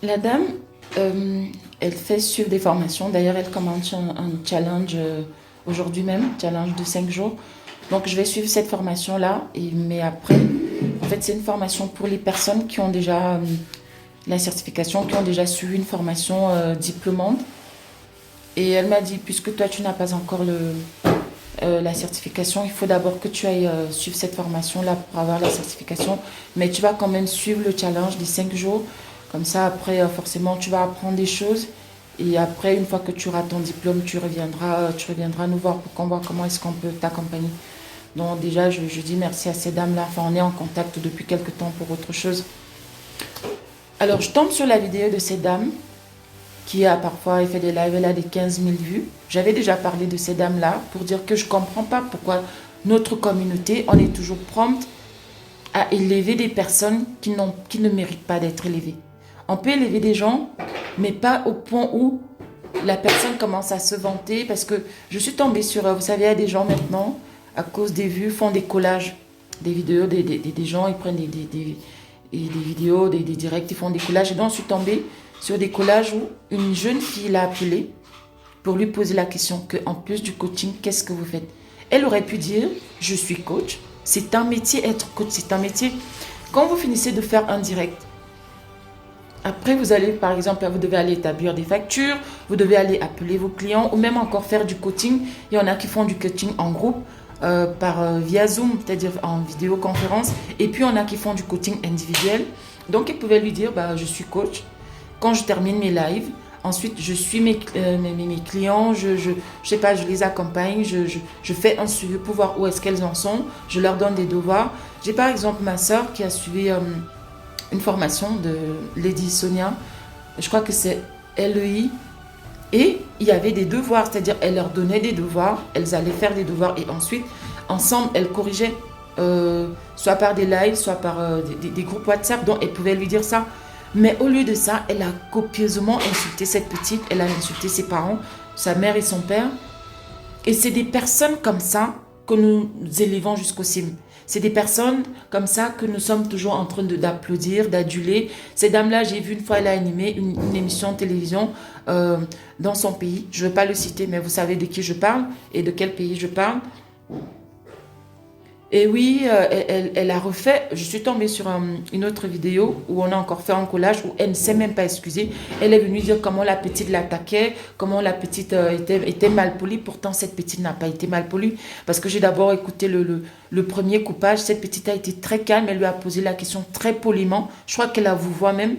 La dame, elle fait suivre des formations. D'ailleurs, elle commence un challenge aujourd'hui même, challenge de 5 jours. Donc, je vais suivre cette formation-là. Mais après, en fait, c'est une formation pour les personnes qui ont déjà la certification, qui ont déjà suivi une formation diplômante. Et elle m'a dit, puisque toi, tu n'as pas encore la certification, il faut d'abord que tu ailles suivre cette formation-là pour avoir la certification. Mais tu vas quand même suivre le challenge des 5 jours. Comme ça, après, forcément, tu vas apprendre des choses. Et après, une fois que tu auras ton diplôme, tu reviendras nous voir pour qu'on voit comment est-ce qu'on peut t'accompagner. Donc déjà, je dis merci à ces dames-là. Enfin, on est en contact depuis quelques temps pour autre chose. Alors, je tombe sur la vidéo de ces dames qui a parfois fait des lives, elle a des 15 000 vues. J'avais déjà parlé de ces dames-là pour dire que je ne comprends pas pourquoi notre communauté, on est toujours prompte à élever des personnes qui ne méritent pas d'être élevées. On peut élever des gens, mais pas au point où la personne commence à se vanter, parce que je suis tombée sur, vous savez, il y a des gens maintenant, à cause des vues, font des collages, des vidéos, des gens, ils prennent des vidéos, des directs, ils font des collages. Et donc, je suis tombée sur des collages où une jeune fille l'a appelée pour lui poser la question que, en plus du coaching, qu'est-ce que vous faites? Elle aurait pu dire, je suis coach. C'est un métier, être coach, c'est un métier. Quand vous finissez de faire un direct, après vous allez, par exemple, vous devez aller établir des factures, vous devez aller appeler vos clients ou même encore faire du coaching. Il y en a qui font du coaching en groupe via Zoom, c'est-à-dire en vidéoconférence. Et puis, il y en a qui font du coaching individuel. Donc, ils pouvaient lui dire, bah, je suis coach. Quand je termine mes lives, ensuite, je suis mes clients, je sais pas, je les accompagne, je fais un suivi pour voir où est-ce qu'elles en sont, je leur donne des devoirs. J'ai par exemple ma soeur qui a suivi une formation de Lady Sonia, je crois que c'est LEI, et il y avait des devoirs, c'est-à-dire elle leur donnait des devoirs, elles allaient faire des devoirs et ensuite, ensemble, elles corrigeaient, soit par des lives, soit par des groupes WhatsApp, donc elles pouvaient lui dire ça. Mais au lieu de ça, elle a copieusement insulté cette petite, elle a insulté ses parents, sa mère et son père. Et c'est des personnes comme ça que nous élevons jusqu'au cime. C'est des personnes comme ça que nous sommes toujours en train d'applaudir, d'aduler. Cette dame-là, j'ai vu une fois, elle a animé une émission de télévision dans son pays. Je ne veux pas le citer, mais vous savez de qui je parle et de quel pays je parle. Et oui, elle a refait, je suis tombée sur une autre vidéo où on a encore fait un collage où elle ne s'est même pas excusée. Elle est venue dire comment la petite l'attaquait, comment la petite était mal polie. Pourtant, cette petite n'a pas été mal polie. Parce que j'ai d'abord écouté le premier coupage. Cette petite a été très calme, elle lui a posé la question très poliment. Je crois qu'elle la vous voit même.